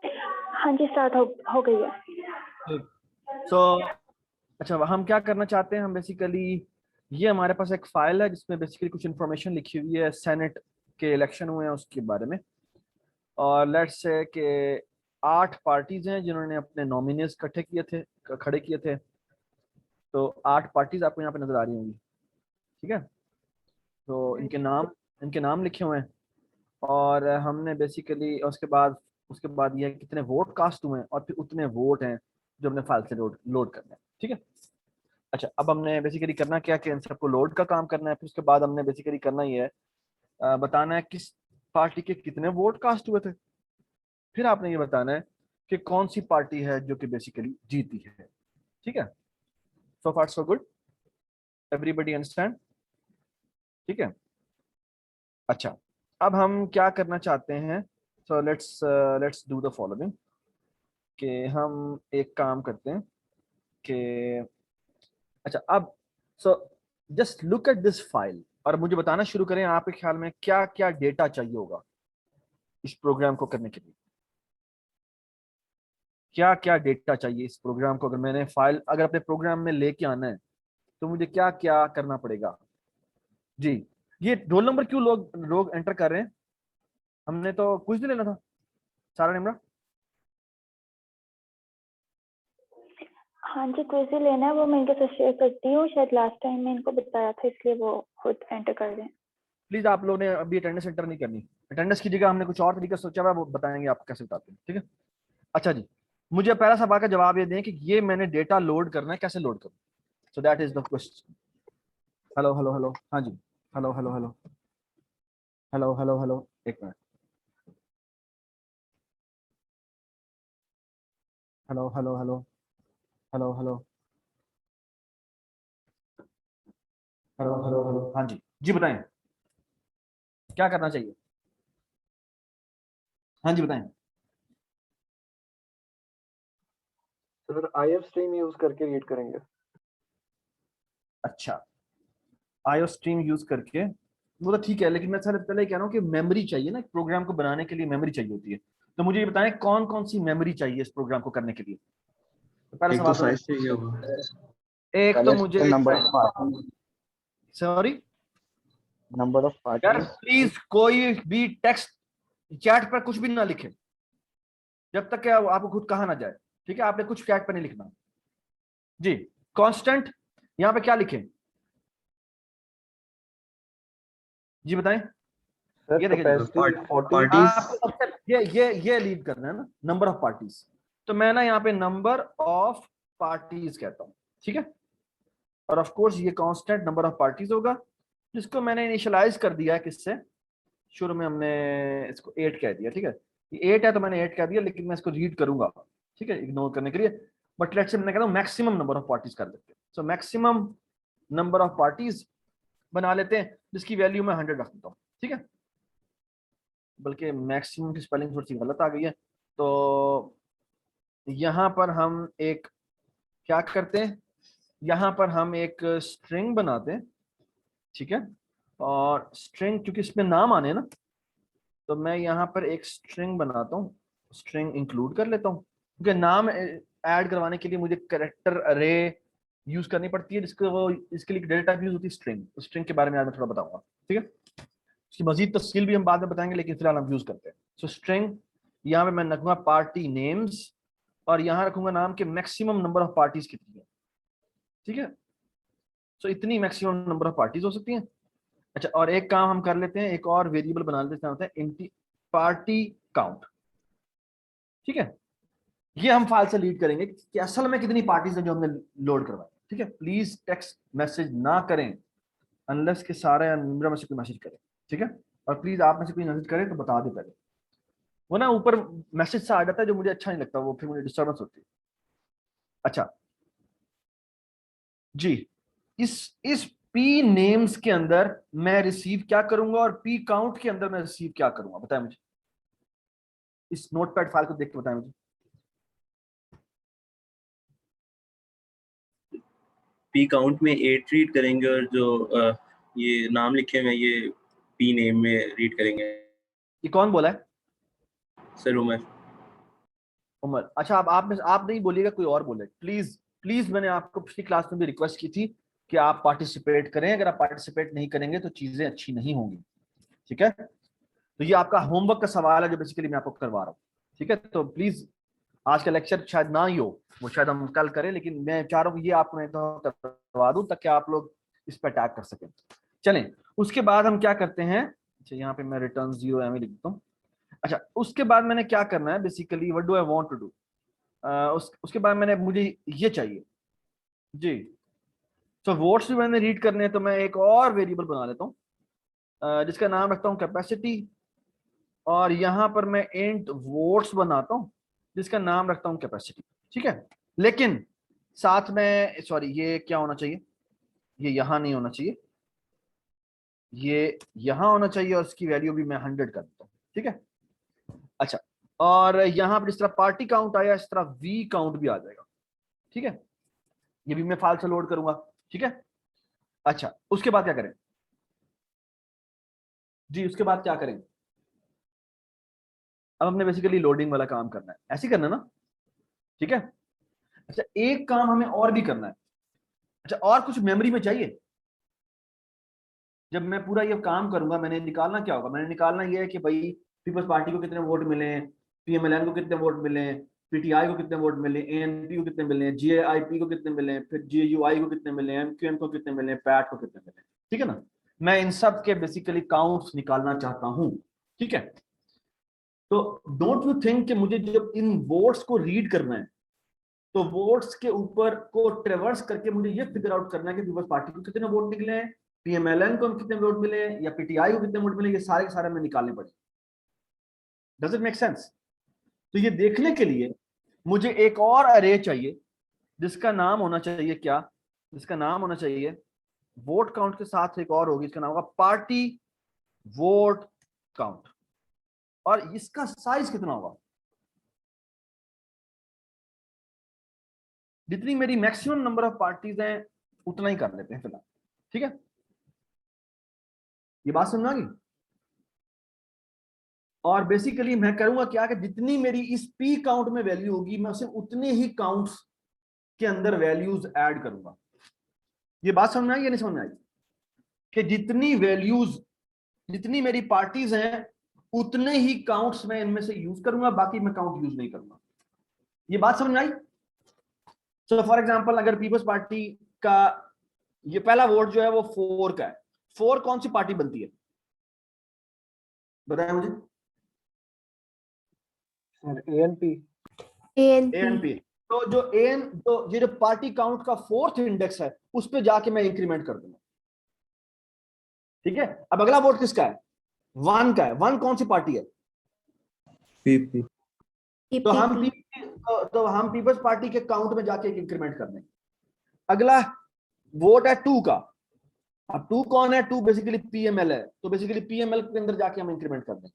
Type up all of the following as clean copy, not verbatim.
हाँ जी, स्टार्ट हो गई है। ठीक। सो अच्छा, हम क्या करना चाहते हैं, हम बेसिकली ये हमारे पास एक फाइल है जिसमें बेसिकली कुछ इन्फॉर्मेशन लिखी हुई है सेनेट के इलेक्शन हुए हैं उसके बारे में। और लेट्स से कि 8 पार्टीज हैं जिन्होंने अपने नॉमिनीज इकट्ठे किए थे, खड़े किए थे। तो 8 पार्टीज आपको यहाँ पे नजर आ रही होंगी, ठीक है। तो इनके नाम लिखे हुए हैं। और हमने बेसिकली उसके बाद ये है कि कितने वोट कास्ट हुए हैं और फिर उतने वोट हैं जो हमने फाइल से लोड लोड करना है, ठीक है। अच्छा, अब हमने बेसिकली करना क्या कि इन सबको लोड का काम करना है। फिर उसके बाद हमने बेसिकली करना ये है, बताना है किस पार्टी के कितने वोट कास्ट हुए थे। फिर आपने ये बताना है कि कौन सी पार्टी है जो कि बेसिकली जीती है, ठीक है। सो फार सो गुड, एवरीबडी अंडरस्टैंड, ठीक है। अच्छा, अब हम क्या करना चाहते हैं। So let's let's do the following, कि हम एक काम करते हैं कि अच्छा अब so just look at this file और मुझे बताना शुरू करें आपके ख्याल में क्या क्या डेटा चाहिए होगा इस प्रोग्राम को करने के लिए। क्या क्या डेटा चाहिए इस प्रोग्राम को, अगर मैंने फाइल अगर अपने प्रोग्राम में लेके आना है तो मुझे क्या क्या करना पड़ेगा। जी, ये रोल नंबर क्यों लोग लोग एंटर कर रहे हैं? हमने तो कुछ नहीं लेना था, सारा निमरा। हाँ जी, क्विज ही लेना है, वो मैं इनके साथ शेयर करती हूँ। शायद लास्ट टाइम मैं इनको बताया था, इसलिए वो खुद एंटर कर रहे हैं। प्लीज आप लोगों ने अभी अटेंडेंस एंटर नहीं करनी। अटेंडेंस की जगह हमने कुछ और तरीका सोचा हुआ है, वो बताएंगे आपको कैसे बताते हैं, ठीक है। अच्छा जी, मुझे पहला सवाल का जवाब ये दें कि ये मैंने डेटा लोड करना है, कैसे लोड करूं। So that is the question. Hello hello hello, हाँ जी। Hello hello hello hello hello hello, एक minute. Hello hello hello hello hello hello hello hello, हाँ जी जी बताएं, क्या करना चाहिए। हाँ जी बताएं। सर IF स्ट्रीम यूज करके रीड करेंगे। अच्छा, आईओ स्ट्रीम यूज करके, वो तो ठीक है, लेकिन मैं सर पहले कह रहा हूँ कि मेमोरी चाहिए ना, एक प्रोग्राम को बनाने के लिए मेमोरी चाहिए होती है। तो मुझे ये बताएं कौन कौन सी मेमोरी चाहिए इस प्रोग्राम को करने के लिए। तो पहला एक तो सवाल तो साइज चाहिए होगा। एक तो मुझे number of party, sorry number of यार, पार्टी। प्लीज कोई भी टेक्स्ट चैट पर कुछ भी ना लिखे जब तक कि आपको खुद कहा ना जाए, ठीक है। आपने कुछ चैट पर नहीं लिखना जी। कांस्टेंट यहाँ पे क्या लिखें, जी बताएं। सर ये देखिए जी, कैपेसिटी 40। पार्टीज। आपको सबसे ये लीड करना है ना, नंबर ऑफ पार्टीज। तो मैं ना यहाँ पे नंबर ऑफ पार्टीज कहता हूँ, ठीक है। और ऑफ कोर्स ये कांस्टेंट नंबर ऑफ पार्टीज होगा, जिसको मैंने इनिशियलाइज कर दिया है किससे, शुरू में हमने इसको 8 कह दिया, ठीक है। ये 8 है तो मैंने 8 कह दिया, लेकिन मैं इसको रीड करूंगा, ठीक है, इग्नोर करने के लिए। बट लेट्स से मैं कहता हूँ मैक्सिमम नंबर ऑफ पार्टीज कर देते हैं। So maximum number of parties बना लेते हैं, जिसकी वैल्यू मैं 100 रख देता हूँ, ठीक है। बल्कि मैक्सिमम की स्पेलिंग थोड़ी सी गलत आ गई है। तो यहाँ पर हम एक क्या करते हैं, यहाँ पर हम एक स्ट्रिंग बनाते हैं, ठीक है। और स्ट्रिंग क्योंकि इसमें नाम आने हैं ना, तो मैं यहाँ पर एक स्ट्रिंग बनाता हूँ, स्ट्रिंग इंक्लूड कर लेता हूँ, क्योंकि नाम ऐड करवाने के लिए मुझे कैरेक्टर अरे यूज करनी पड़ती है, जिसको वो इसके लिए डेटा टाइप यूज होती है स्ट्रिंग। स्ट्रिंग के बारे में आज मैं थोड़ा बताऊंगा, ठीक है। इसकी मजीद तफसील भी हम बाद में बताएंगे, लेकिन फिलहाल हम यूज करते हैं। सो स्ट्रिंग, यहाँ पे मैं रखूंगा पार्टी नेम्स, और यहाँ रखूंगा नाम के मैक्सिमम नंबर ऑफ पार्टीज कितनी है, ठीक है। सो इतनी मैक्सिमम नंबर ऑफ पार्टीज हो सकती हैं। अच्छा, और एक काम हम कर लेते हैं, एक और वेरिएबल बना लेते हैं, होता है एम्प्टी पार्टी काउंट, ठीक है। ये हम फाइल से लीड करेंगे कि असल में कितनी पार्टीज हैं जो हमने लोड करवाई, ठीक है। प्लीज टेक्स्ट मैसेज ना करें अनलेस के सारे मेरा में से कोई मैसेज करें, ठीक है। और प्लीज आप में से कोई मैसेज करे तो बता दे पहले, वो ना ऊपर मैसेज सा आ जाता है जो मुझे अच्छा नहीं लगता, वो फिर मुझे डिस्टर्बेंस होती है। अच्छा जी, इस पी नेम्स के अंदर मैं रिसीव क्या करूंगा और पी काउंट के अंदर मैं रिसीव क्या करूंगा, बताएं मुझे। इस नोटपैड फाइल को देख के बताएं मुझे। पी काउंट में 8 रीड करेंगे और जो ये नाम लिखे हुए हैं ये पी नेम में रीड करेंगे। ये कौन बोला है? सर उमर। उमर, अच्छा आप नहीं बोलिएगा, कोई और बोले प्लीज प्लीज। मैंने आपको पिछली क्लास में भी रिक्वेस्ट की थी कि आप पार्टिसिपेट करें, अगर आप पार्टिसिपेट नहीं करेंगे तो चीजें अच्छी नहीं होंगी, ठीक है। तो ये आपका होमवर्क का सवाल है जो बेसिकली मैं आपको करवा रहा हूँ, ठीक है। तो प्लीज आज का लेक्चर शायद ना ही हो, वो शायद हम कल करें, लेकिन मैं चाह रहा हूँ ये आपको मैं तो करवा दूं ताकि आप लोग इस पर अटैक कर सकें। चलें, उसके बाद हम क्या करते हैं, अच्छा यहाँ पे मैं रिटर्न 0 एम लिखता हूँ। अच्छा, उसके बाद मैंने क्या करना है basically, what do I want to do, उसके बाद मुझे ये चाहिए जी। तो वोट्स भी मैंने रीड करने हैं, तो मैं एक और वेरिएबल बना लेता हूँ जिसका नाम रखता हूँ कैपेसिटी, और यहाँ पर मैं इंट वोट्स बनाता हूँ जिसका नाम रखता हूँ कैपेसिटी, ठीक है। लेकिन साथ में सॉरी, ये क्या होना चाहिए, ये यहाँ नहीं होना चाहिए, ये यहाँ होना चाहिए, और इसकी वैल्यू भी मैं 100 कर देता हूँ, ठीक है। अच्छा, और यहाँ पर जिस तरह पार्टी काउंट आया इस तरह वी काउंट भी आ जाएगा, ठीक है। ये भी मैं फाइल से लोड करूंगा, ठीक है। अच्छा, उसके बाद क्या करें जी, उसके बाद क्या करें, अब हमने बेसिकली लोडिंग वाला काम करना है, ऐसे ही करना है ना, ठीक है। अच्छा, एक काम हमें और भी करना है। अच्छा, और कुछ मेमोरी में चाहिए। जब मैं पूरा ये काम करूंगा, मैंने निकालना क्या होगा, मैंने निकालना ये है कि भाई पीपल्स पार्टी को कितने वोट मिले, पीएमएलएन को कितने वोट मिले, पीटीआई को कितने वोट मिले, एएनपी को कितने मिले, जीआईपी को कितने मिले, फिर जीयूआई को कितने मिले, एमक्यूएम को कितने मिले, पैट को कितने मिले, ठीक है ना। मैं इन सब के बेसिकली काउंट्स निकालना चाहता हूं, ठीक है। तो डोंट यू थिंक कि मुझे जब इन वोट्स को रीड करना है तो वोट्स के ऊपर को ट्रेवर्स करके मुझे ये फिगर आउट करना है कि पीपल्स पार्टी को कितने वोट निकले हैं, पीएमएलएन को कितने वोट मिले, या पीटीआई को कितने वोट मिले, ये सारे के सारे में निकालने पड़े। Does it make sense. तो ये देखने के लिए मुझे एक और अरे चाहिए जिसका नाम होना चाहिए क्या, जिसका नाम होना चाहिए वोट काउंट के साथ एक और होगी, इसका नाम होगा पार्टी वोट काउंट, और इसका साइज कितना होगा, जितनी मेरी मैक्सिमम नंबर ऑफ पार्टीज हैं उतना ही कर लेते हैं फिलहाल, ठीक है। ये बात समझ आ गई। और बेसिकली मैं करूंगा क्या कि जितनी मेरी इस पी काउंट में वैल्यू होगी मैं उसे उतने ही काउंट्स के अंदर वैल्यूज ऐड करूंगा। ये बात समझ में आई या नहीं समझ में आई, कि जितनी वैल्यूज, जितनी मेरी पार्टीज हैं उतने ही काउंट्स मैं इनमें से यूज करूंगा, बाकी मैं काउंट यूज नहीं करूंगा। ये बात समझ में आई। सो फॉर एग्जांपल अगर पीपल्स पार्टी का ये पहला वोट जो है वो 4 का है, 4 कौन सी पार्टी बनती है बताया मुझे। Sir ANP. एएनपी, तो जो एन जो ये जो पार्टी काउंट का 4th इंडेक्स है उस पे जाके मैं इंक्रीमेंट कर दूंगा, ठीक है। अब अगला वोट किसका है, 1 का है। 1 कौन सी पार्टी है, पीपी। तो हम पीपल्स पार्टी के काउंट में जाके एक इंक्रीमेंट कर देंगे। अगला वोट है 2 का, अब 2 कौन है, 2 बेसिकली पीएमएल है, तो बेसिकली पीएमएल के अंदर जाके हम इंक्रीमेंट कर देंगे।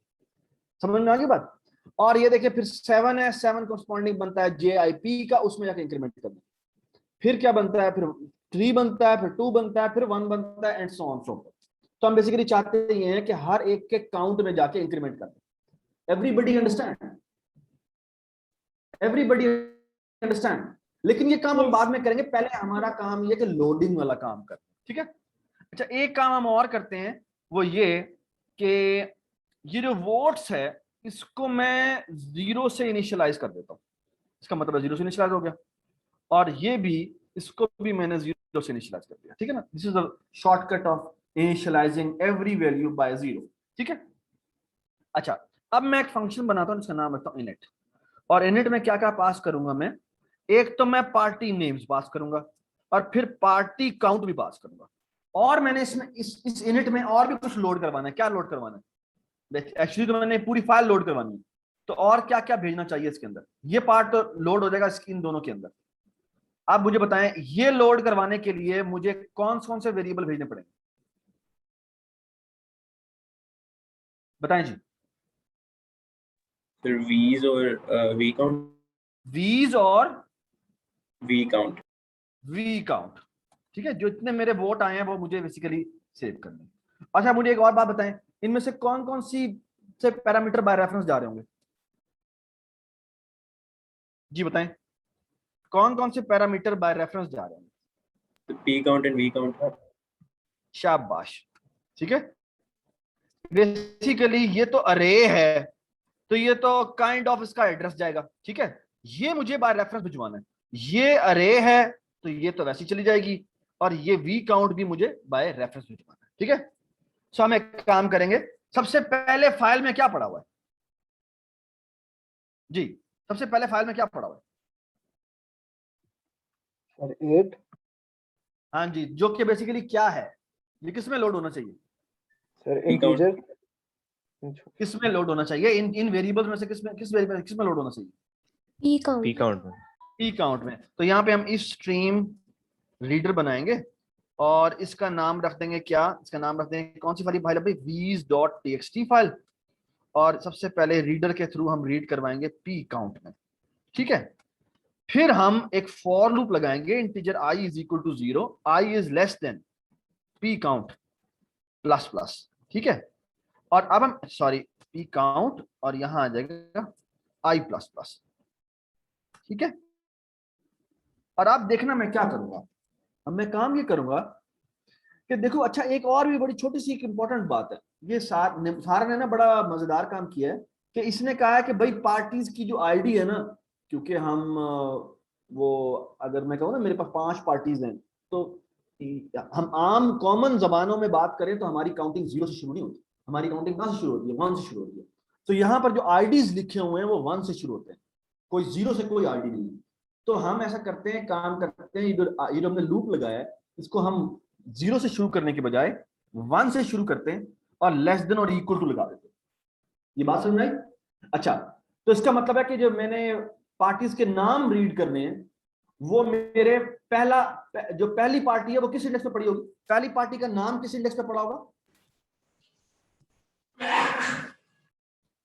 समझ में आ गई बात। और ये देखिए फिर 7 है, 7 कॉरस्पॉन्डिंग बनता है जेआईपी का, उसमें जाके इंक्रीमेंट कर देंगे। फिर क्या बनता है, फिर 3 बनता है, फिर 2 बनता है, फिर 1 बनता है, एंड सो ऑन सो। तो हम बेसिकली चाहते ये हैं कि हर एक के काउंट में जाके इंक्रीमेंट कर दें। Everybody understand, everybody understand. लेकिन ये काम हम बाद में करेंगे, पहले हमारा काम ये कि लोडिंग वाला काम करें, ठीक है। अच्छा, एक काम हम और करते हैं, वो ये कि ये जो वोट्स है इसको मैं 0 से इनिशियलाइज कर देता हूं। इसका मतलब 0 से इनिशियलाइज हो गया, और ये भी, इसको भी मैंने 0 से इनिशियलाइज कर दिया, ठीक है ना। This is the shortcut of initialising every value by 0, ठीक है। अच्छा, अब मैं एक फंक्शन बनाता हूं जिसका नाम रखता हूं इनिट, और इनिट में क्या क्या पास करूंगा मैं, एक तो मैं पार्टी नेम्स पास करूंगा, और फिर पार्टी काउंट भी पास करूंगा, और मैंने इसमें इस इनिट में और भी कुछ लोड करवाना है। क्या लोड करवाना है, एक्चुअली तो मैंने पूरी फाइल लोड करवानी है, तो और क्या क्या भेजना चाहिए इसके अंदर, ये पार्ट तो लोड हो जाएगा इन दोनों के अंदर। आप मुझे बताएं ये लोड करवाने के लिए मुझे कौन कौन से वेरिएबल भेजने पड़ेंगे, बताएं जी। फिर वीज और वी काउंट। वीज और वी काउंट। वी काउंट, ठीक है। जो इतने मेरे वोट आए हैं वो मुझे बेसिकली सेव करने। अच्छा, मुझे एक और बात बताएं, इनमें से कौन कौन सी से पैरामीटर बाय रेफरेंस जा रहे होंगे, जी बताएं, कौन कौन से पैरामीटर बाय रेफरेंस जा रहे हैं? P count and V count. शाबाश, ठीक है। बेसिकली ये तो अरे है, तो ये तो काइंड ऑफ इसका एड्रेस जाएगा, ठीक है। ये मुझे बाय रेफरेंस भिजवाना है, ये अरे है तो ये तो वैसी चली जाएगी, और ये वी काउंट भी मुझे बाय रेफरेंस भिजवाना है, ठीक है। सो हम एक काम करेंगे, सबसे पहले फाइल में क्या पड़ा हुआ है जी, सबसे पहले फाइल में क्या पड़ा हुआ है? सर 8 हाँ जी, जो कि बेसिकली क्या है, ये किस में लोड होना चाहिए? Sir P count. इंटीजर किस में लोड होना चाहिए? इन वेरिएबल्स में से किस वेरिएबल किस में लोड होना चाहिए? P count. P count में। पी काउंट में। तो यहाँ पे हम इस स्ट्रीम रीडर बनाएंगे और इसका नाम रख देंगे क्या, इसका नाम रख देंगे, कौन सी वाली फाइल है वीज.txt फाइल, और सबसे पहले रीडर के थ्रू हम रीड करवाएंगे पी काउंट में, ठीक है। फिर हम एक फॉर लूप लगाएंगे, integer i is equal to 0, i is less than P count plus plus, ठीक है। और अब हम सॉरी पी काउंट और यहां आ जाएगा i प्लस प्लस, ठीक है। और आप देखना मैं क्या करूंगा, अब मैं काम ये करूंगा कि देखो, अच्छा एक और भी बड़ी छोटी सी एक इंपॉर्टेंट बात है, ये सारा ने ना बड़ा मजेदार काम किया है कि इसने कहा है कि भाई पार्टीज की जो आईडी है ना, क्योंकि हम वो अगर मैं कहूँ ना मेरे पास 5 पार्टीज हैं, तो हम आम कॉमन जबानों में बात करें तो हमारी काउंटिंग 0 से शुरू नहीं होती, हमारी काउंटिंग कहां से शुरू होती है? 1 से शुरू होती है। तो यहाँ पर जो आईडीज लिखे हुए हैं वो 1 से शुरू होते हैं, कोई 0 से कोई आईडी नहीं है। तो हम ऐसा करते हैं, काम करते हैं, ये जो हमने लूप लगाया है इसको हम 0 से शुरू करने के बजाय 1 से शुरू करते हैं और लेस देन और इक्वल टू लगा देते हैं। ये बात समझ में आई? अच्छा, तो इसका मतलब है कि जो मैंने पार्टीज के नाम रीड करने हैं वो मेरे जो पहली पार्टी है वो किस इंडेक्स पे पड़ी होगी? पहली पार्टी का नाम किस इंडेक्स पे पड़ा होगा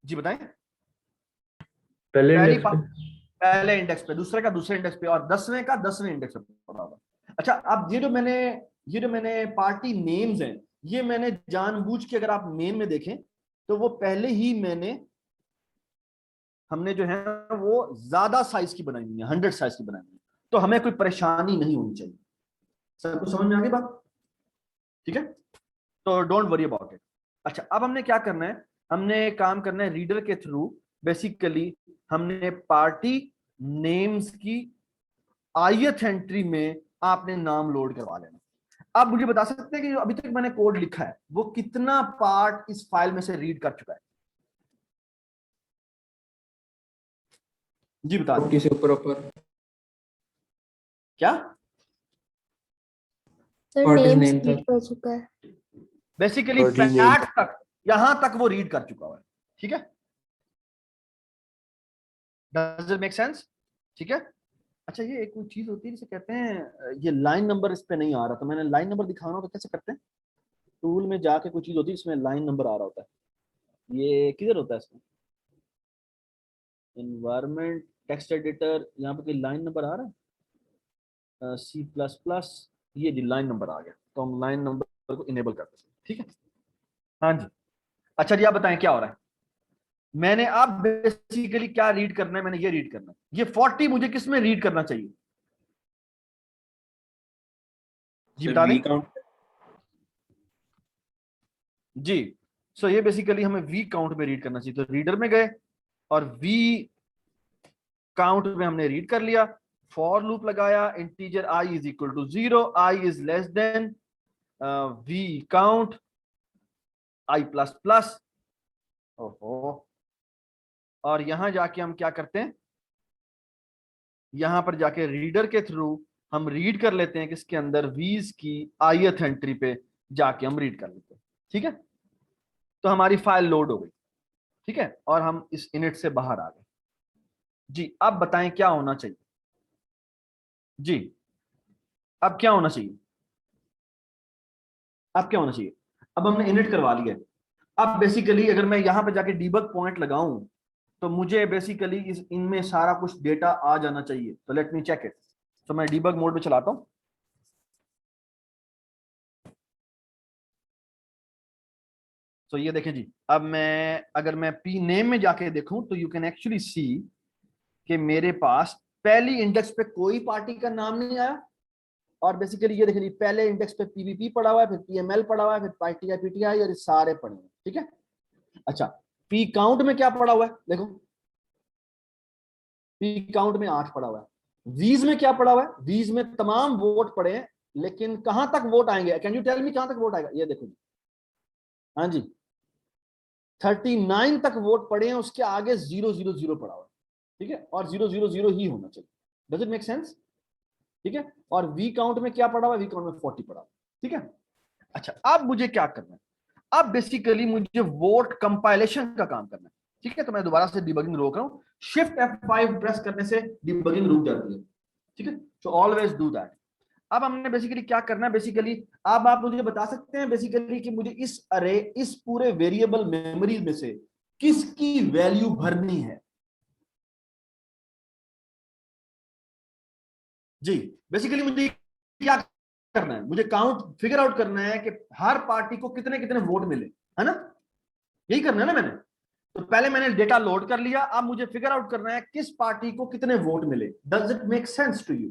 जी बताएं? पहले इंडेक्स पे, दूसरे का दूसरे इंडेक्स पे, और 10वें का 10वें इंडेक्स पे पड़ा होगा। अच्छा, अब ये जो मैंने पार्टी नेम्स हैं, ये मैंने जानबूझ के, अगर आप मेन में देखें तो वो पहले ही हमने जो है वो ज्यादा साइज की बनाई हुई है, 100 साइज की बनाई हुई है, तो हमें कोई परेशानी नहीं होनी चाहिए। सबको समझ में आ गई बात? ठीक है, तो डोंट वरी अबाउट इट। अच्छा, अब हमने क्या करना है, हमने काम करना है रीडर के थ्रू, बेसिकली हमने पार्टी नेम्स की ith एंट्री में आपने नाम लोड करवा लेना। आप मुझे बता सकते हैं कि जो अभी तक मैंने कोड लिखा है वो कितना पार्ट इस फाइल में से रीड कर चुका है? जी बता दीजिए। किसी ऊपर क्या sir Party's names name read था। कर चुका है। Basically Party name। पैट तक, यहां तक वो रीड कर चुका हुआ है, ठीक है। Does it make sense? ठीक है। अच्छा, ये एक चीज होती है जिसे कहते हैं, ये लाइन नंबर इस पे नहीं आ रहा, तो मैंने लाइन नंबर दिखाना हो तो कैसे करते हैं? टूल में जाके कोई चीज होती है इसमें लाइन नंबर आ रहा होता है, ये किधर होता है इसमें? एनवायरमेंट, टेक्स्ट एडिटर, यहाँ पे कोई लाइन नंबर आ रहा है? C++, ये जी लाइन नंबर आ गया, तो हम लाइन नंबर को इनेबल करते हैं, ठीक है। हाँ जी। अच्छा जी, आप बताएं क्या हो रहा है? मैंने अब बेसिकली क्या रीड करना है? मैंने ये रीड करना है, ये 40 मुझे किस में रीड करना चाहिए जी बता दें? V count. जी, सो ये बेसिकली हमें वी काउंट में रीड करना चाहिए, तो रीडर में गए और वी काउंट में हमने रीड कर लिया, फॉर लूप लगाया, integer i is equal to 0, i is less than V count i plus plus. ओहो, और यहां जाके हम क्या करते हैं, यहां पर जाके रीडर के थ्रू हम रीड कर लेते हैं कि इसके अंदर वीज की ith एंट्री पे जाके हम रीड कर लेते हैं, ठीक है। तो हमारी फाइल लोड हो गई, ठीक है, और हम इस इनिट से बाहर आ गए। जी, अब बताएं क्या होना चाहिए? जी, अब क्या होना चाहिए? अब क्या होना चाहिए? अब हमने इनिट करवा लिया है। अब बेसिकली अगर मैं यहां पे जाके डीबग पॉइंट लगाऊं तो मुझे बेसिकली इनमें सारा कुछ डेटा आ जाना चाहिए। तो लेट मी चेक इट। तो मैं डीबग मोड में चलाता हूं। तो ये देखें जी, अब अगर मैं पी नेम में जाके देखूं तो यू कैन एक्चुअली सी कि मेरे पास पहली इंडेक्स पे कोई पार्टी का नाम नहीं आया, और बेसिकली ये देखिए पहले इंडेक्स पे पीवीपी पड़ा हुआ है, फिर पीएमएल पड़ा हुआ है, फिर पार्टी पीटीआई, और ये सारे पड़े हैं, ठीक है। अच्छा, पी काउंट में क्या पड़ा हुआ है, देखो पी काउंट में 8 पड़ा हुआ है। वीज में क्या पड़ा हुआ है, वीज में तमाम वोट पड़े हैं, लेकिन कहां तक वोट आएंगे, कैन यू टेल मी कहां तक वोट आएगा, ये देखो जी, हाँ जी 39 तक वोट पड़े हैं, उसके आगे 000 पड़ा हुआ है, ठीक है, और 000 ही होना चाहिए। डज इट मेक सेंस, ठीक है। और वी काउंट में क्या पड़ा हुआ है, वी काउंट में 40 पड़ा हुआ है, ठीक है। अच्छा, अब मुझे क्या करना है, अब बेसिकली मुझे वोट कंपाइलेशन का काम करना है, ठीक है। तो मैं दोबारा से डिबगिंग रोक रहा हूं, शिफ्ट F5 प्रेस करने से डिबगिंग रुक जाती है, ठीक है। So always do that. अब हमने बेसिकली क्या करना है, बेसिकली अब आप मुझे बता सकते हैं बेसिकली कि मुझे इस अरे, इस पूरे वेरिएबल मेमोरी में से किसकी वैल्यू भरनी है। जी, बेसिकली मुझे क्या करना है, मुझे काउंट फिगर आउट करना है कि हर पार्टी को कितने कितने वोट मिले, है ना, यही करना है ना मैंने। तो पहले मैंने डेटा लोड कर लिया, अब मुझे फिगर आउट करना है किस पार्टी को कितने वोट मिले। Does it make sense to you.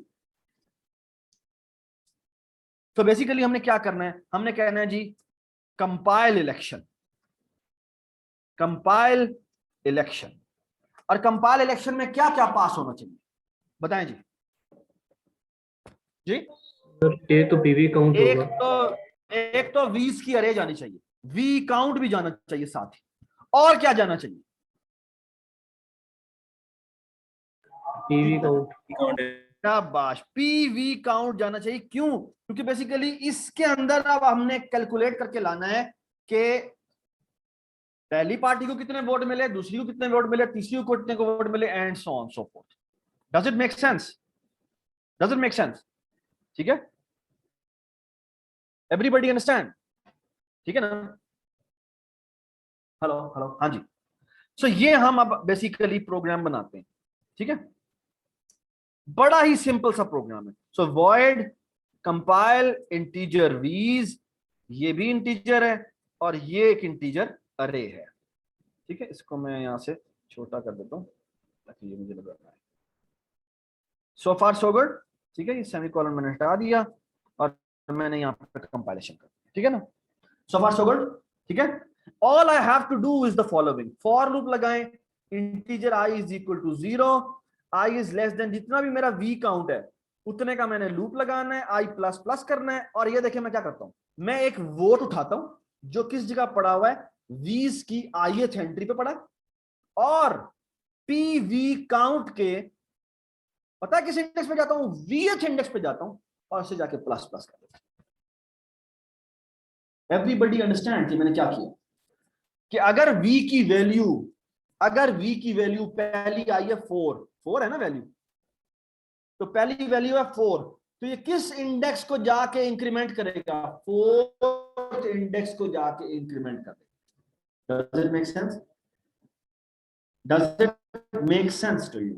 तो बेसिकली हमने क्या करना है, हमने कहना है जी कंपाइल इलेक्शन, कंपाइल इलेक्शन। और कंपाइल इलेक्शन में क्या क्या पास होना चाहिए, बताएं जी। जी सर ये तो पीवी काउंट होगा। एक तो वीज की अरे जानी चाहिए, वी काउंट भी जाना चाहिए साथ ही, और क्या जाना चाहिए, पीवी काउंट। शाबाश, पीवी काउंट जाना चाहिए। क्यों, क्योंकि बेसिकली इसके अंदर अब हमने कैलकुलेट करके लाना है कि पहली पार्टी को कितने वोट मिले, दूसरी को कितने वोट मिले, तीसरी को कितने वोट मिले, and so on so fourth. Does it make sense, does it make sense, ठीक है, एवरीबॉडी अंडरस्टैंड, ठीक है ना। हेलो हेलो, हाँ जी। सो ये हम अब बेसिकली प्रोग्राम बनाते हैं, ठीक है, बड़ा ही सिंपल सा प्रोग्राम है। सो वॉइड कंपाइल इंटीजर वीज, ये भी इंटीजर है और ये एक इंटीजर अरे है, ठीक है। इसको मैं यहां से छोटा कर देता हूं ताकि ये मुझे लग रहा है। सो फार सो गुड, ठीक है, ये सेमीकोलन मैंने हटा दिया और मैंने यहाँ पे कंपाइलेशन कर दिया, ठीक है ना। सो फार सो गुड, ठीक है। All I have to do is the following, for loop लगाएं, integer i is equal to 0, i is less than जितना भी मेरा v काउंट है उतने का मैंने लूप लगाना है, i प्लस प्लस करना है। और ये देखिए मैं क्या करता हूं, मैं एक वोट उठाता हूं जो किस जगह पड़ा हुआ है, वीज की ith एंट्री पे पड़ा, और pv काउंट के पता है किस इंडेक्स पे जाता हूं, vh इंडेक्स पे जाता हूं और उससे जाके प्लस प्लस कर देता हूं। एवरीबॉडी अंडरस्टैंड कि मैंने क्या किया, कि अगर v की वैल्यू, अगर v की वैल्यू पहली आई है 4 है ना वैल्यू, तो पहली वैल्यू है 4, तो ये किस इंडेक्स को जाके इंक्रीमेंट करेगा, 4th इंडेक्स को जाके इंक्रीमेंट करेगा। Does it make sense, does it make sense to you,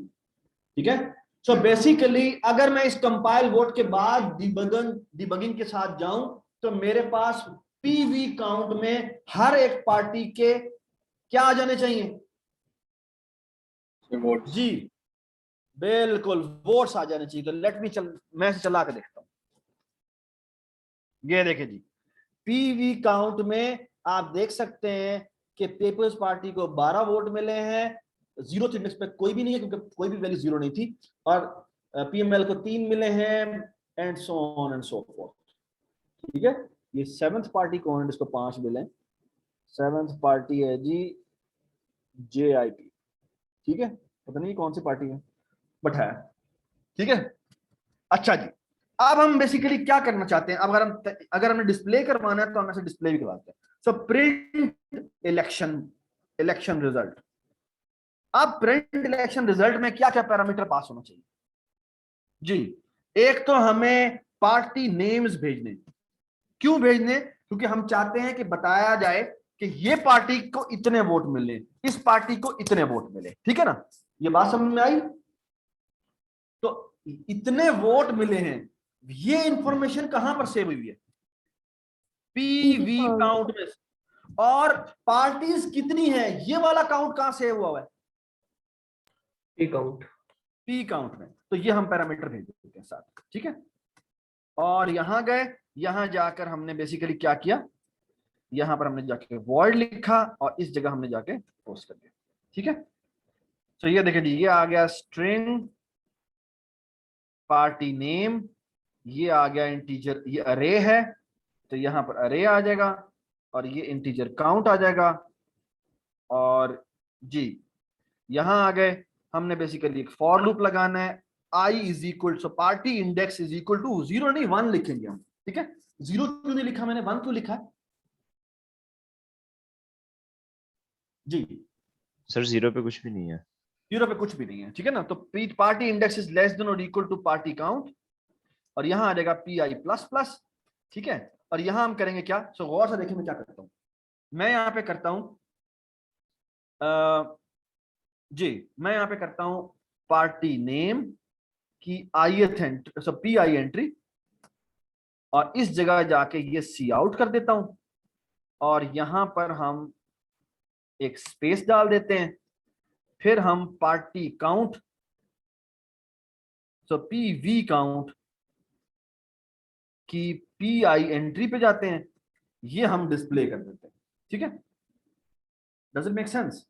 ठीक है। सो बेसिकली अगर मैं इस कंपाइल वोट के बाद डिबगिंग के साथ जाऊं तो मेरे पास पीवी काउंट में हर एक पार्टी के क्या आ जाने चाहिए, वोट जी बिल्कुल वोट्स आ जाने चाहिए। तो लेट मी मैं इसे चला के देखता हूं, ये देखिए जी पीवी काउंट में आप देख सकते हैं कि पीपल्स पार्टी को 12 वोट मिले हैं, 0th इंडेक्स पे कोई भी नहीं है क्योंकि कोई भी वैल्यू 0 नहीं थी, और पीएमएल को 3 मिले हैं, and so on and so fourth, ठीक है। ये 7th पार्टी कौन है जिसको 5 मिले, 7th पार्टी है जी जेआईपी, ठीक है, पता नहीं कौन सी पार्टी है बट है, ठीक है। अच्छा जी, अब हम बेसिकली क्या करना चाहते हैं, अब अगर हमें डिस्प्ले करवाना है तो हम ऐसे डिस्प्ले भी करवाते हैं। So print election result. अब प्रिंट इलेक्शन रिजल्ट में क्या क्या पैरामीटर पास होना चाहिए जी, एक तो हमें पार्टी नेम्स भेजने, क्यों भेजने, क्योंकि हम चाहते हैं कि बताया जाए कि ये पार्टी को इतने वोट मिले, इस पार्टी को इतने वोट मिले, ठीक है ना, ये बात समझ में आई। तो इतने वोट मिले हैं, ये इंफॉर्मेशन कहां पर सेव हुई है, पीवी काउंट में, और पार्टीज कितनी है ये वाला काउंट कहां सेव हुआ है, पी काउंट। पी काउंट में, तो ये हम पैरामीटर भेज देते हैं साथ, ठीक है। और यहां गए, यहां जाकर हमने बेसिकली क्या किया, यहां पर हमने जाके वॉइड लिखा और इस जगह हमने जाके पोस्ट कर दिया, ठीक है। तो ये देखिए जी, ये आ गया स्ट्रिंग पार्टी नेम, ये आ गया इंटीजर, ये अरे है तो यहां पर अरे आ जाएगा और ये इंटीजर काउंट आ जाएगा। और जी यहां आ गए, हमने बेसिकली एक फॉर लूप लगाना है, i is equal, so party index is equal to 0 नहीं 1 लिखेंगे हम, ठीक है। 0 क्यों नहीं लिखा मैंने, 1 क्यों लिखा है जी? सर 0 पे कुछ भी नहीं है। 0 पे कुछ भी नहीं है, ठीक है ना। तो party index is less than और इक्वल टू पार्टी काउंट, और यहां आ जाएगा पी आई प्लस प्लस, ठीक है। और यहां हम करेंगे क्या, सो गौर से देखिए मैं क्या करता हूं, मैं यहां पे करता हूं जी, मैं यहां पे करता हूं पार्टी नेम की ith एंट्री, सब पी आई एंट्री, और इस जगह जाके ये सी आउट कर देता हूं, और यहां पर हम एक स्पेस डाल देते हैं, फिर हम पार्टी काउंट, सो पी वी काउंट की पी आई एंट्री पे जाते हैं, ये हम डिस्प्ले कर देते हैं, ठीक है। Does it make sense?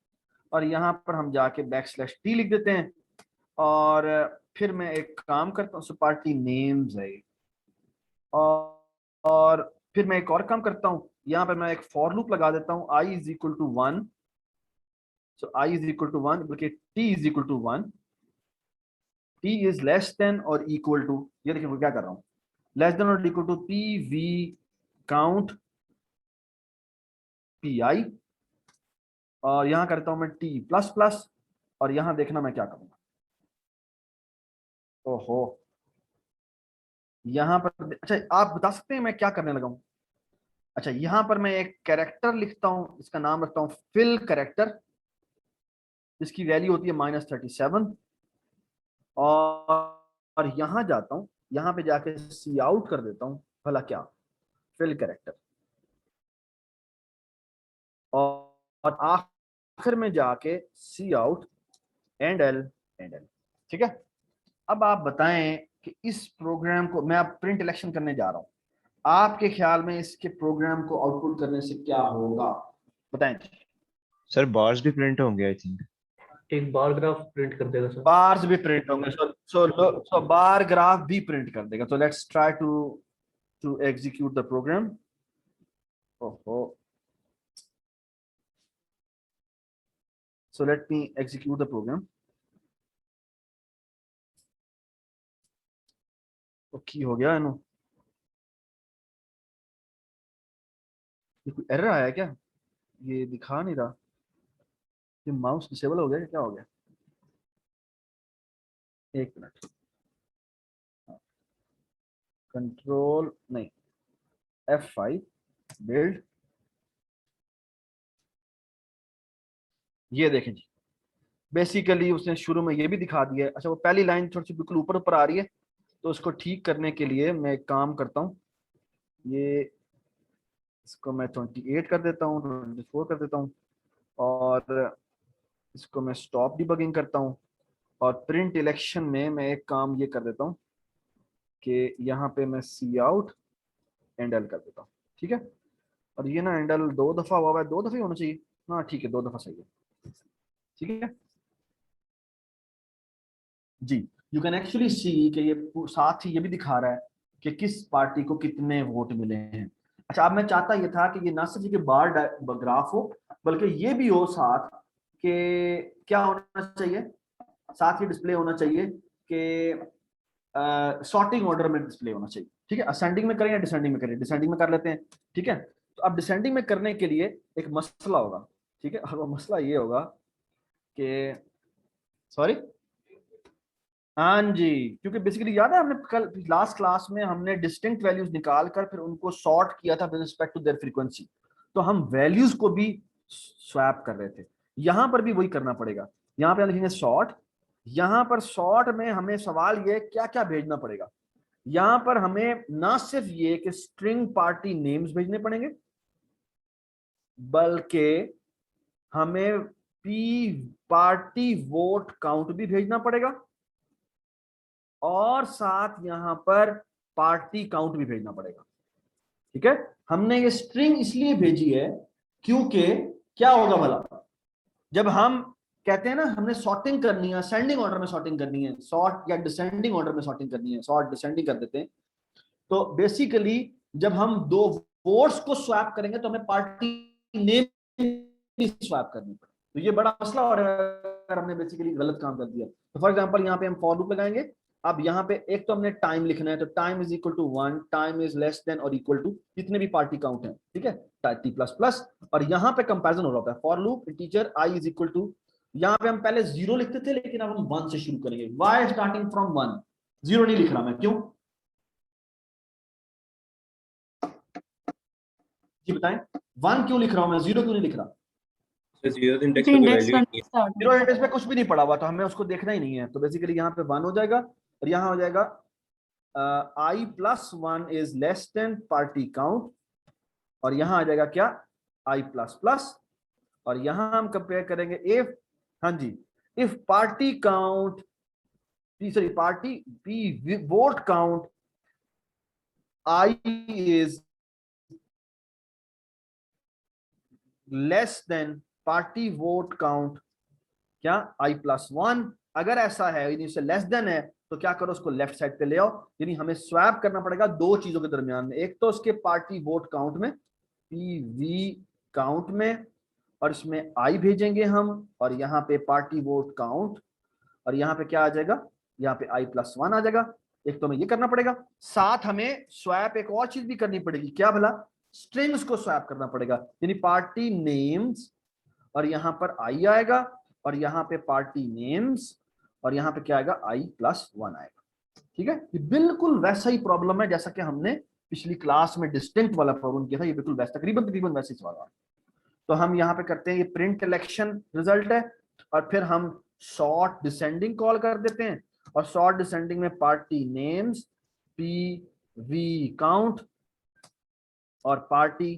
और यहां पर हम जाके \t लिख देते हैं, और फिर मैं एक काम करता हूँ, सो पार्टी नेम्स है, और फिर मैं एक और काम करता हूँ, यहाँ पर मैं एक फॉर लूप लगा देता हूँ, i is equal to 1, so i is equal to 1, बल्कि t is equal to 1, t is less than और इक्वल टू, ये देखिए मैं क्या कर रहा हूँ, लेस देन और equal to P V count P I, और यहां करता हूं मैं t प्लस प्लस, और यहां देखना मैं क्या करूंगा, ओहो यहां पर, अच्छा आप बता सकते हैं मैं क्या करने लगा हूं। अच्छा यहां पर मैं एक कैरेक्टर लिखता हूं, इसका नाम रखता हूं फिल कैरेक्टर, जिसकी वैल्यू होती है -37, और यहां जाता हूं, यहां पे जाके सी आउट कर देता हूं, भला क्या, फिल कैरेक्टर, और आखिर में जाके सी आउट एंड एल, ठीक है। अब आप बताएं कि इस प्रोग्राम को मैं अब प्रिंट इलेक्शन करने जा रहा हूं, आपके ख्याल में इसके प्रोग्राम को आउटपुट करने से क्या होगा, बताएं। सर बार्स भी प्रिंट होंगे आई थिंक। एक बार ग्राफ प्रिंट कर देगा सर। बार्स भी प्रिंट होंगे, सो बार ग्राफ भी प्रिंट कर देगा। तो let's try to execute the program. ओहो, so let me execute the program। तो की हो गया इन्हों, ये कोई एरर आया क्या, ये दिखा नहीं रहा, ये माउस डिसेबल हो गया क्या हो गया, एक मिनट, कंट्रोल नहीं F5 बिल्ड, ये देखें जी, बेसिकली उसने शुरू में ये भी दिखा दिया है। अच्छा वो पहली लाइन थोड़ी सी बिल्कुल ऊपर ऊपर आ रही है, तो उसको ठीक करने के लिए मैं एक काम करता हूँ, ये इसको मैं 28 कर देता हूँ, 24 कर देता हूँ, और इसको मैं स्टॉप डिबगिंग करता हूँ, और प्रिंट इलेक्शन में मैं एक काम ये कर देता हूँ कि यहाँ पे मैं सी आउट एंड एल कर देता हूँ, ठीक है। और ये ना एंडल 2 दफा हुआ है, 2 दफे होना चाहिए, हाँ ठीक है 2 दफा सही है, ठीक है जी। यू कैन एक्चुअली सी कि ये साथ ही ये भी दिखा रहा है कि किस पार्टी को कितने वोट मिले हैं। अच्छा अब मैं चाहता ये था कि ये ना सिर्फ कि बार ग्राफ हो, बल्कि ये भी हो साथ कि क्या होना चाहिए, साथ ही डिस्प्ले होना चाहिए कि सॉर्टिंग ऑर्डर में डिस्प्ले होना चाहिए, ठीक है। असेंडिंग में करें या डिसेंडिंग में करें, डिसेंडिंग में कर लेते हैं, ठीक है। तो अब डिसेंडिंग में करने के लिए एक मसला होगा, ठीक है, और वो मसला ये होगा कि सॉरी, हाँ जी, क्योंकि बेसिकली याद है हमने कल लास्ट क्लास में हमने डिस्टिंक्ट वैल्यूज निकाल कर फिर उनको सॉर्ट किया था with respect to their frequency, तो हम वैल्यूज को भी स्वैप कर रहे थे, यहां पर भी वही करना पड़ेगा। यहां पे हम लिखेंगे सॉर्ट, यहां पर सॉर्ट में हमें सवाल ये क्या क्या भेजना पड़ेगा, यहां पर हमें ना सिर्फ ये कि स्ट्रिंग पार्टी नेम्स भेजने पड़ेंगे, बल्कि हमें पी पार्टी वोट काउंट भी भेजना पड़ेगा, और साथ यहां पर पार्टी काउंट भी भेजना पड़ेगा। ठीक है, हमने ये स्ट्रिंग इसलिए भेजी है क्योंकि क्या होगा भला, जब हम कहते हैं ना हमने सॉर्टिंग करनी है, असेंडिंग ऑर्डर में सॉर्टिंग करनी है, सॉर्ट या डिसेंडिंग ऑर्डर में सॉर्टिंग करनी है, सॉर्ट डिसेंडिंग कर देते हैं, तो बेसिकली जब हम दो वोट्स को स्वैप करेंगे तो हमें पार्टी नेम भी स्वैप करनी पड़े, तो ये बड़ा मसला हो रहा है अगर हमने बेसिकली गलत काम कर दिया। तो फॉर एग्जांपल यहाँ पे हम फॉर लूप लगाएंगे। अब यहाँ पे एक तो हमने टाइम लिखना है, तो time is equal to 1, time is less than और इक्वल टू जितने भी पार्टी काउंट है, ठीक है, टी प्लस प्लस, और यहाँ पे कंपैरिजन हो रहा होता है for loop integer I is equal to, यहाँ पे हम पहले 0 लिखते थे लेकिन अब हम 1 से शुरू करेंगे। वाई स्टार्टिंग फ्रॉम 1, 0 नहीं लिख रहा मैं, क्यों जी बताएं, 1 क्यों लिख रहा हूं मैं, 0 क्यों नहीं लिख रहा? जीरो इंडेक्स पे कोई वैल्यू नहीं है। जीरो इंडेक्स पे कुछ भी नहीं पड़ा हुआ तो हमें उसको देखना ही नहीं है, तो बेसिकली यहाँ पे 1 हो जाएगा और यहाँ हो जाएगा i plus 1 is less than party count, और यहाँ आ जाएगा क्या, आई प्लस प्लस, और यहाँ हम कंपेयर करेंगे इफ, हाँ जी, if party count sorry party B vote count i is less than party vote count क्या आई प्लस 1, अगर ऐसा है यानी उससे लेस देन है तो क्या करो, उसको लेफ्ट साइड पे ले आओ, यानी हमें स्वैप करना पड़ेगा दो चीजों के दरमियान में, एक तो उसके पार्टी वोट काउंट में, पीवी काउंट में, और इसमें आई भेजेंगे हम, और यहाँ पे पार्टी वोट काउंट, और यहाँ पे क्या आ जाएगा, यहाँ पे आई प्लस 1 आ जाएगा। एक तो हमें ये करना पड़ेगा, साथ हमें स्वैप एक और चीज भी करनी पड़ेगी, क्या भला, स्ट्रिंग्स को स्वैप करना पड़ेगा, यानी पार्टी नेम्स, और यहाँ पर आई आएगा, और यहाँ पे पार्टी नेम्स, और यहाँ पे क्या आएगा, आई प्लस 1 आएगा। ठीक है, ये बिल्कुल वैसा ही प्रॉब्लम है जैसा कि हमने पिछली क्लास में डिस्टिंक्ट वाला प्रॉब्लम किया था, ये बिल्कुल वैसा तकरीबन वैसे ही सवाल आ। तो हम यहाँ पे करते हैं, ये प्रिंट कलेक्शन रिजल्ट है, और फिर हम सॉर्ट डिसेंडिंग कॉल कर देते हैं, और सॉर्ट डिसेंडिंग में party names P V count और पार्टी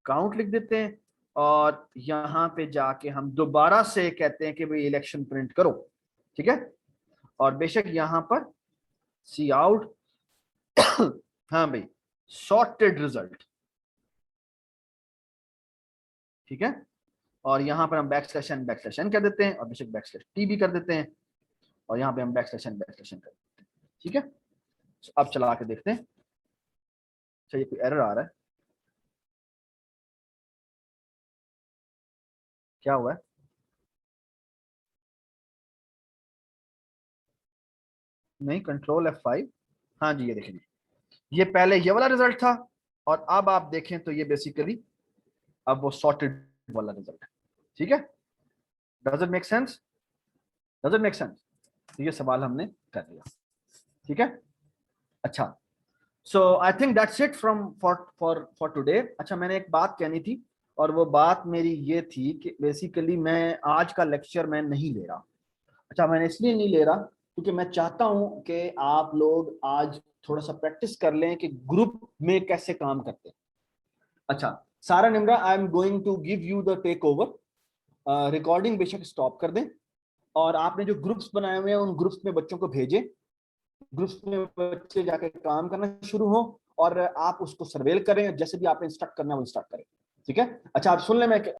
काउंट लिख देते हैं, और यहां पे जाके हम दोबारा से कहते हैं कि भाई इलेक्शन प्रिंट करो। ठीक है, और बेशक यहां पर सी आउट हाँ भाई सॉर्टेड रिजल्ट, ठीक है, और यहां पर हम बैकस्लैश एन कर देते हैं, और बेशक बैकस्लैश टी भी कर देते हैं, और यहां पे हम बैकस्लैश एन कर देते हैं। ठीक है, अब चला के देखते हैं। चलिए, कोई एरर आ रहा है, क्या हुआ है, नहीं, कंट्रोल F5, हाँ जी, ये देखेंगे, ये पहले ये वाला रिजल्ट था, और अब आप देखें तो ये बेसिकली अब वो सॉर्टेड वाला रिजल्ट है। ठीक है, does it make sense, does it make sense, तो ये सवाल हमने कर लिया। ठीक है, अच्छा, so I think that's it from for today. अच्छा, मैंने एक बात कहनी थी, और वो बात मेरी ये थी कि बेसिकली मैं आज का लेक्चर मैं नहीं ले रहा। अच्छा, मैंने इसलिए नहीं ले रहा क्योंकि मैं चाहता हूं कि आप लोग आज थोड़ा सा प्रैक्टिस कर लें कि ग्रुप में कैसे काम करते हैं। अच्छा, Sara Nimra, I am going to give you the take over. Recording बेशक स्टॉप कर दें, और आपने जो ग्रुप्स बनाए हुए हैं उन ग्रुप्स में बच्चों को भेजें, ग्रुप्स में बच्चे जाके काम करना शुरू हो, और आप उसको सर्वेल करें, जैसे भी आपने इंस्ट्रक्ट करना है वो इंस्ट्रक्ट करें। ठीक है, अच्छा, आप सुन लें, मैं